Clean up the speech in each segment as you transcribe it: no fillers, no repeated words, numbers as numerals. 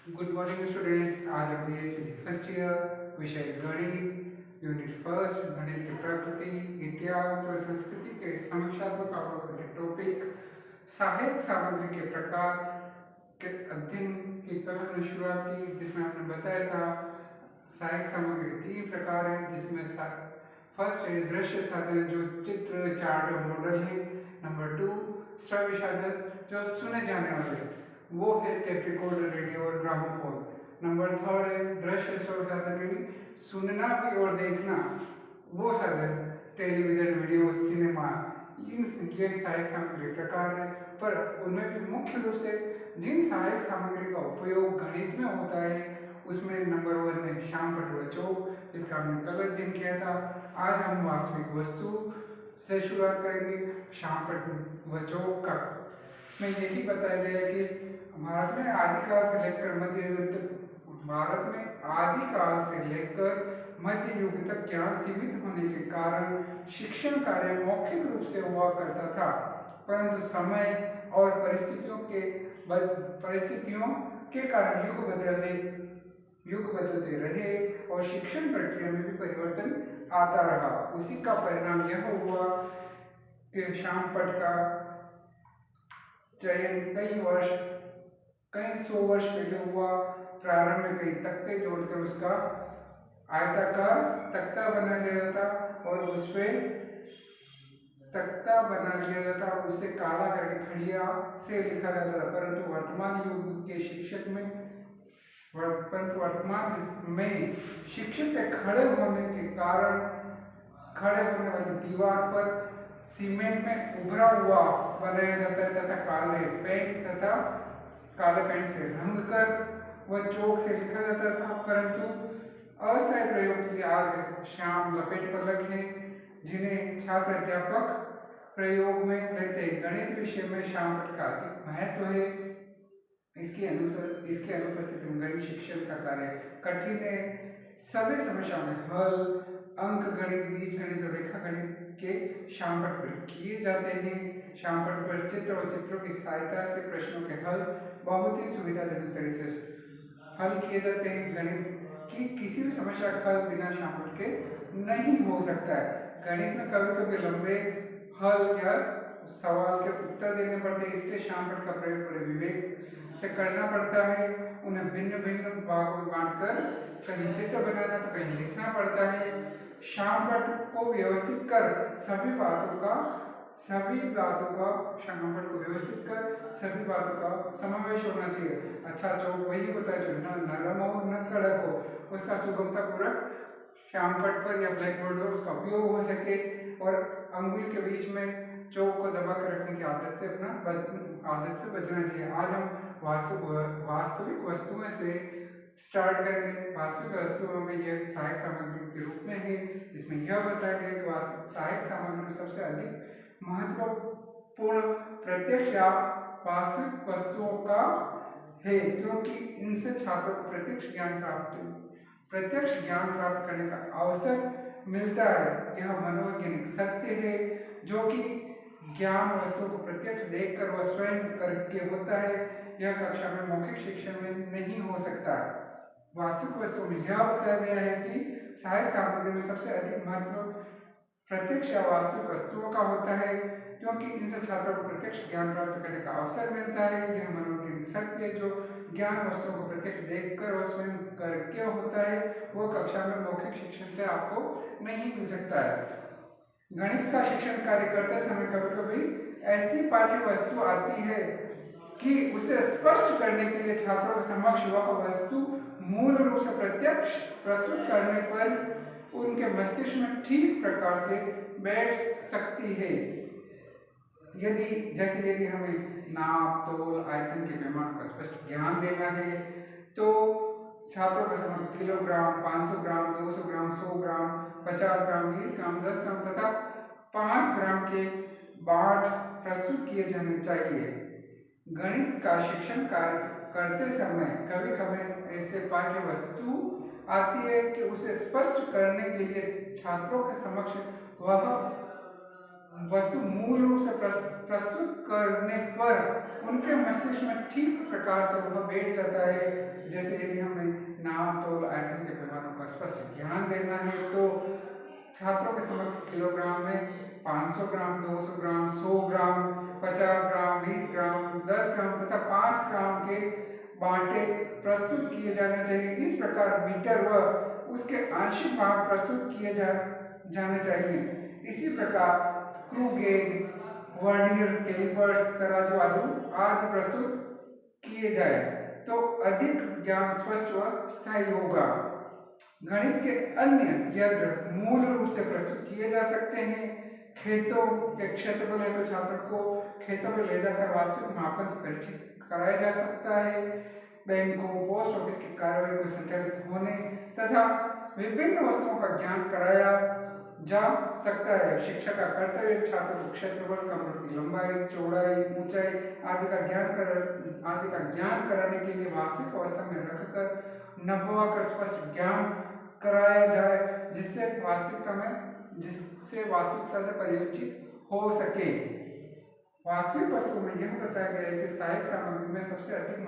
Good morning students. आज हम BSc first year विषय गणित यूनिट फर्स्ट गणित की प्रकृति इतिहास और संस्कृति के समीक्षात्मक अवलोकन के टॉपिक सहायक सामग्री के प्रकार के अध्ययन की कल हमने शुरुआत की, जिसमें हमने बताया था सहायक सामग्री के तीन प्रकार हैं, जिसमें फर्स्ट है दृश्य साधन जो चित्र चार्ट और मॉडल है। नंबर 2 श्रव्य साधन जो सुने जाने वाले वो है टेप रिकॉर्डर, रेडियो और ग्रामोफोन। नंबर 3 है दृश्य श्रव्य साधन यानी सुनना भी और देखना, वो साधन टेलीविजन, वीडियो, सिनेमा। इन ये सहायक सामग्री प्रकार है, पर उनमें भी मुख्य रूप से जिन सहायक सामग्री का उपयोग गणित में होता है उसमें नंबर 1 है श्यामपट्ट व चौक, जिसका हमने कल अध्ययन किया था। आज हम वास्तविक वस्तु से शुरुआत करेंगे। श्यामपट्ट व चौक का में यही बताया गया है कि भारत में आदिकाल से लेकर मध्य युग तक ज्ञान सीमित होने के कारण शिक्षण कार्य मौखिक रूप से हुआ करता था, परंतु समय और परिस्थितियों के कारण युग बदलते रहे और शिक्षण प्रक्रिया में भी परिवर्तन आता रहा। उसी का परिणाम यह हुआ कि श्यामपट्ट का चयन कई सौ वर्ष पहले हुआ। प्रारंभ में कई तख्ते जोड़कर उसका आयताकार तख्ता बना लिया जाता और उस पे तख्ता बना लिया जाता और उसे काला करके खड़िया से लिखा जाता था। परंतु वर्तमान में शिक्षक के खड़े होने के कारण खड़े होने वाली दीवार पर सीमेंट में उभरा हुआ बनाया जाता है तथा काले पेंट से रंग कर वह चौक से लिखा जाता था। परंतु अस्थायी प्रयोग के लिए आज श्याम लपेट पलक है, जिन्हें छात्र अध्यापक प्रयोग में लेते हैं। गणित विषय में श्यामपट्ट का अधिक महत्व है। इसके अनुपस्थिति में गणित शिक्षण का कार्य कठिन है। सभी समस्याओं में हल, अंक गणित, बीज गणित और रेखा गणित के श्यामपट्ट पर किए जाते हैं। श्यामपट्ट पर चित्र और चित्रों की सहायता से प्रश्नों के हल बहुत ही सुविधाजनक तरीके से हल किए जाते हैं। गणित की किसी भी समस्या का हल बिना श्यामपट्ट के नहीं हो सकता है। गणित में कभी कभी लंबे हल या सवाल के उत्तर देने पड़ते हैं, इसलिए श्यामपट्ट का प्रयोग बड़े विवेक से करना पड़ता है। उन्हें भिन्न भिन्न भागों में बांटकर कहीं चित्र बनाना तो कहीं लिखना पड़ता है। श्यामपट्ट को व्यवस्थित कर सभी बातों का समावेश होना चाहिए। अच्छा चौक वही होता है जो न नरम हो न कड़क हो, उसका सुगमता पूर्वक श्यामपट्ट पर या ब्लैक बोर्ड पर उसका उपयोग हो सके और अंगुली के बीच में चौक को दबा कर रखने की आदत से बचना चाहिए। आज हम वास्तविक वस्तुओं से स्टार्ट करेंगे। वास्तविक वस्तुओं में यह सहायक सामग्री के रूप में है, जिसमें यह बताया गया कि सहायक सामग्री में सबसे अधिक महत्वपूर्ण प्रत्यक्ष या वास्तविक वस्तुओं का है, क्योंकि इनसे छात्रों को प्रत्यक्ष ज्ञान प्राप्त करने का अवसर मिलता है। यह मनोवैज्ञानिक सत्य है जो कि ज्ञान वस्तुओं को प्रत्यक्ष देखकर वह स्वयं करके होता है। यह कक्षा में मौखिक शिक्षण में नहीं हो सकता। वास्तविक वस्तुओं में यह बताया गया है कि सहायक सामग्री में सबसे अधिक महत्व प्रत्यक्ष या वास्तविक वस्तुओं का होता है, क्योंकि इनसे छात्रों को प्रत्यक्ष ज्ञान प्राप्त करने का अवसर मिलता है। यह मनोवैज्ञानिक सत्य है जो ज्ञान वस्तुओं को प्रत्यक्ष देखकर वह स्वयं करके होता है, वो कक्षा में मौखिक शिक्षण से आपको नहीं मिल सकता है। गणित का शिक्षण कार्य करते समय कभी कभी ऐसी पाठ्य वस्तु आती है कि उसे स्पष्ट करने के लिए छात्रों के समक्ष वह वस्तु मूल रूप से प्रत्यक्ष प्रस्तुत करने पर उनके मस्तिष्क में ठीक प्रकार से बैठ सकती है। यदि हमें नाप, तोल, आयतन के पैमाने का स्पष्ट ज्ञान देना है तो छात्रों के समक्ष किलोग्राम, 500 ग्राम, 200 ग्राम, 100 ग्राम, 50 ग्राम, 20 ग्राम, 10 ग्राम तथा 5 ग्राम के बाट प्रस्तुत किए जाने चाहिए। गणित का शिक्षण कार्य करते समय कभी कभी ऐसे पाठ्य वस्तु आती है कि उसे स्पष्ट करने के लिए छात्रों के समक्ष वह वस्तु मूल रूप से प्रस्तुत करने पर उनके मस्तिष्क में ठीक प्रकार से वह बैठ जाता है। जैसे यदि हमें नाप तोल आयतन के पैमानों का स्पष्ट ज्ञान देना है तो छात्रों के समक्ष किलोग्राम में 500 ग्राम, 200 ग्राम, 100 ग्राम, 50 ग्राम, 20 ग्राम, 10 ग्राम तथा 5 ग्राम के बांटे प्रस्तुत किए जाने चाहिए। इस प्रकार मीटर व उसके आंशिक भाग प्रस्तुत किए जाने चाहिए। इसी प्रकार स्क्रू गेज, वर्नियर कैलिपर्स, तराजू आदि प्रस्तुत किए जाए तो अधिक ज्ञान स्पष्ट व स्थायी होगा। गणित के अन्य यंत्र मूल रूप से प्रस्तुत किए जा सकते हैं। खेतों के क्षेत्रफल है तो छात्रों को खेतों में ले जाकर वास्तविक मापन से परिचित कराया जा सकता है। बैंकों, पोस्ट ऑफिस की कार्यवाही को संचालित होने तथा विभिन्न वस्तुओं का ज्ञान कराया जा सकता है। शिक्षक का कर्तव्य छात्र को क्षेत्रफल, कमरों की लंबाई, चौड़ाई, ऊंचाई आदि का ज्ञान कराने के लिए वास्तविक अवस्था में रखकर नभवाकर स्पष्ट ज्ञान कराया जाए जिससे वास्तविकता से परिचित हो सके। वास्तविक वस्तुओं में यह बताया गया है कि सहायक सामग्री में सबसे अधिक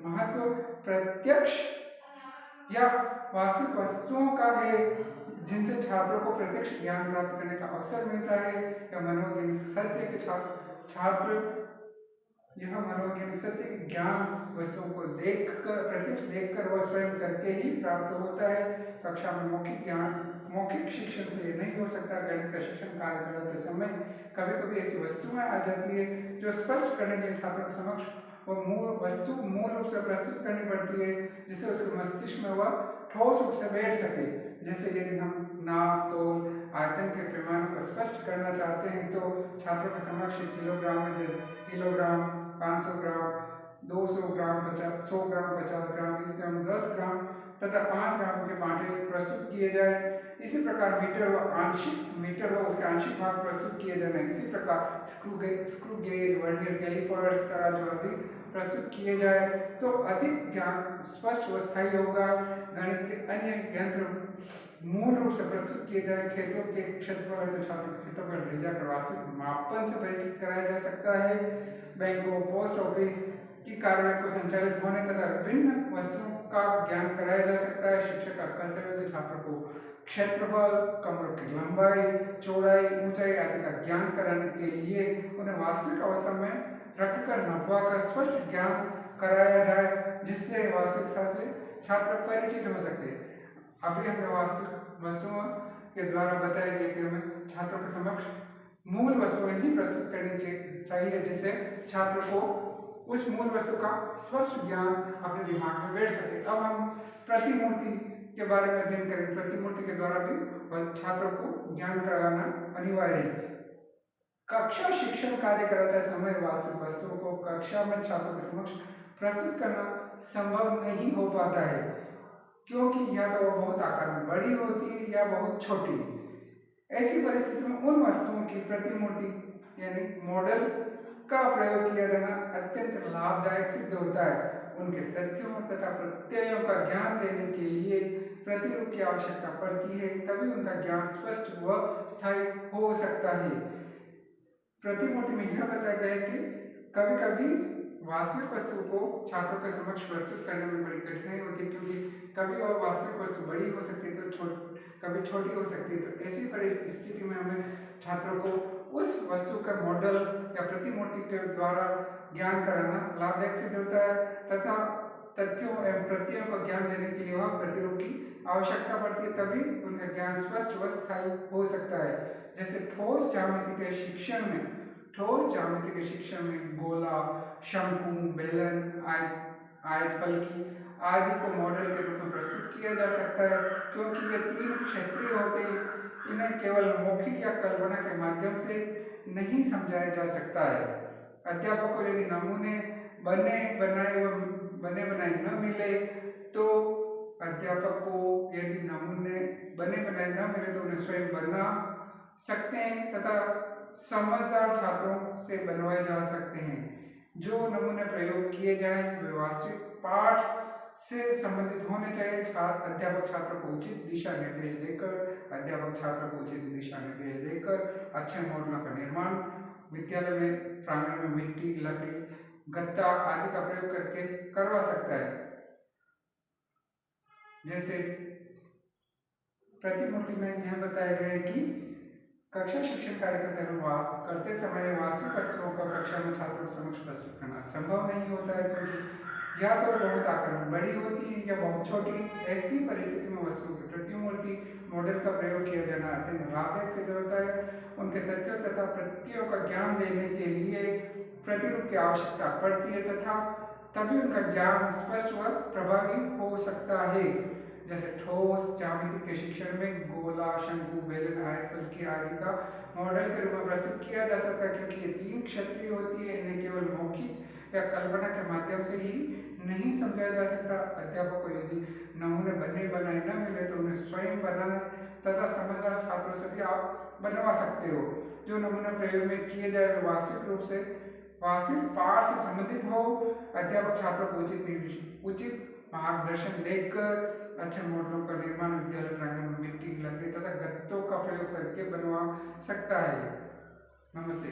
महत्व प्रत्यक्ष या वास्तविक वस्तुओं का है जिनसे छात्रों को प्रत्यक्ष ज्ञान प्राप्त करने का अवसर मिलता है। यह मनोवैज्ञानिक सत्य के ज्ञान वस्तुओं को प्रत्यक्ष देखकर व स्वयं करके ही प्राप्त होता है। कक्षा में मौखिक शिक्षण से ये नहीं हो सकता। गणित का शिक्षण कार्य करते समय कभी कभी ऐसी वस्तुएं आ जाती है जो स्पष्ट करने के लिए छात्रों के समक्ष वो मूल रूप से प्रस्तुत करनी पड़ती है जिससे उसके मस्तिष्क में वह ठोस रूप से बैठ सके। जैसे यदि हम नाप तोल आयतन के पैमानों को स्पष्ट करना चाहते हैं तो छात्रों के समक्ष किलोग्राम में जैसे किलोग्राम, 500 ग्राम, 200 ग्राम, 100 ग्राम, 50 ग्राम, 20 ग्राम, 10 ग्राम तथा 5 ग्राम के बांटे प्रस्तुत किए जाए। इसी प्रकार मीटर व उसके आंशिक भाग प्रस्तुत किए जाने। इसी प्रकार स्क्रू गेज, वर्नियर कैलिपर्स, तराजू आदि प्रस्तुत किए जाए तो अधिक ज्ञान स्पष्ट व स्थायी होगा। गणित के अन्य यंत्र मूल रूप से प्रस्तुत किए जाए। खेतों के क्षेत्रफल है तो छात्रों को खेतों पर ले जाकर वास्तविक मापन से परिचित कराया जा सकता है। बैंकों, पोस्ट ऑफिस की कार्यवाही को संचालित होने तथा विभिन्न वस्तुओं का ज्ञान कराया जा सकता है। शिक्षक का कर्तव्य है छात्रों को क्षेत्रफल, कमरों की लंबाई, चौड़ाई, ऊंचाई आदि का ज्ञान कराने के लिए उन्हें वास्तविक अवस्था में रखकर नभवाकर स्पष्ट ज्ञान कराया जाए जिससे वास्तविकता से छात्र परिचित हो सके। अभी हमने वास्तविक वस्तुओं के द्वारा बताया गया कि हमें छात्रों के समक्ष मूल वस्तुएं ही प्रस्तुत करनी चाहिए जिससे छात्र को उस मूल वस्तु का स्पष्ट ज्ञान अपने दिमाग में बैठ सके। अब हम प्रतिमूर्ति के बारे में अध्ययन करेंगे। प्रतिमूर्ति के द्वारा भी छात्रों को ज्ञान कराना अनिवार्य है। कक्षा शिक्षण कार्य कराते समय वास्तविक वस्तुओं को कक्षा में छात्रों के समक्ष प्रस्तुत करना संभव नहीं हो पाता है क्योंकि या तो वह बहुत आकार में बड़ी होती है या बहुत छोटी। ऐसी परिस्थिति में उन वस्तुओं की प्रतिमूर्ति यानी मॉडल का प्रयोग किया जाना अत्यंत लाभदायक सिद्ध होता है। उनके तथ्यों तथा प्रत्ययों का ज्ञान देने के लिए प्रतिरूप की आवश्यकता पड़ती है, तभी उनका ज्ञान स्पष्ट व स्थायी हो सकता है। प्रतिमूर्ति में यह बताया गया है कि कभी कभी वास्तविक वस्तु को छात्रों के समक्ष प्रस्तुत करने में बड़ी कठिनाई होती है क्योंकि कभी वह वास्तविक वस्तु बड़ी हो सकती है तो कभी छोटी हो सकती है। तो ऐसी परिस्थिति में हमें छात्रों को उस वस्तु का मॉडल या प्रतिमूर्ति के द्वारा ज्ञान कराना लाभदायक सिद्ध होता है तथा तथ्यों एवं प्रत्ययों को ज्ञान देने के लिए वह प्रतिरूप की आवश्यकता पड़ती है, तभी उनका ज्ञान स्पष्ट व स्थायी हो सकता है। जैसे ठोस ज्यामिति के शिक्षण में गोला, शंकु, बेलन, आयतफलकी आदि को मॉडल के रूप में प्रस्तुत किया जा सकता है क्योंकि ये तीन क्षेत्रीय होते हैं। इन्हें केवल मौखिक या कल्पना के माध्यम से नहीं समझाया जा सकता है। अध्यापक को यदि नमूने बने बनाए न मिले तो उन्हें स्वयं बना सकते हैं तथा समझदार छात्रों से बनवाए जा सकते हैं। जो नमूने प्रयोग किए जाएं वे वास्तविक पाठ से संबंधित होने चाहिए। अध्यापक छात्र को उचित दिशा निर्देश देकर अध्यापक छात्र को उचित दिशा निर्देश देकर अच्छे मॉडलों का निर्माण विद्यालय में प्रांगण में मिट्टी, लकड़ी, गत्ता आदि का प्रयोग करके करवा सकता है। जैसे प्रतिमूर्ति में यह बताया गया है कि कक्षा शिक्षण कार्य करते समय वास्तविक वस्तुओं का कक्षा में छात्रों के समक्ष प्रस्तुत करना संभव नहीं होता है, क्योंकि या तो बहुत आकार में बड़ी होती है या बहुत छोटी। ऐसी परिस्थिति में वस्तुओं की प्रतिमूर्ति मॉडल का प्रयोग किया जाना अत्यंत लाभदायक सिद्ध होता है। उनके तथ्यों तथा प्रत्ययों का ज्ञान देने के लिए प्रतिरूप की आवश्यकता पड़ती है तथा तभी उनका ज्ञान स्पष्ट व प्रभावी हो सकता है। जैसे ठोस ज्यामिति के शिक्षण में गोला, शंकु, बेलन, आयतफलकी आदि का मॉडल के रूप में प्रस्तुत किया जा सकता है, क्योंकि ये तीन क्षेत्रीय होती है। इन्हें केवल मौखिक या कल्पना के माध्यम से ही नहीं समझाया जा सकता। अध्यापक को यदि नमूने बने बनाए न मिले तो उन्हें स्वयं बनाए तथा समझदार छात्रों से भी आप बनवा सकते हो। जो नमूना प्रयोग में किए जाए वे वास्तविक पाठ से संबंधित हो। अध्यापक छात्रों को उचित मार्गदर्शन देकर अच्छे मॉडलों का निर्माण विद्यालय प्रांगण में मिट्टी, लकड़ी तथा गत्तों का प्रयोग करके बनवा सकता है। नमस्ते।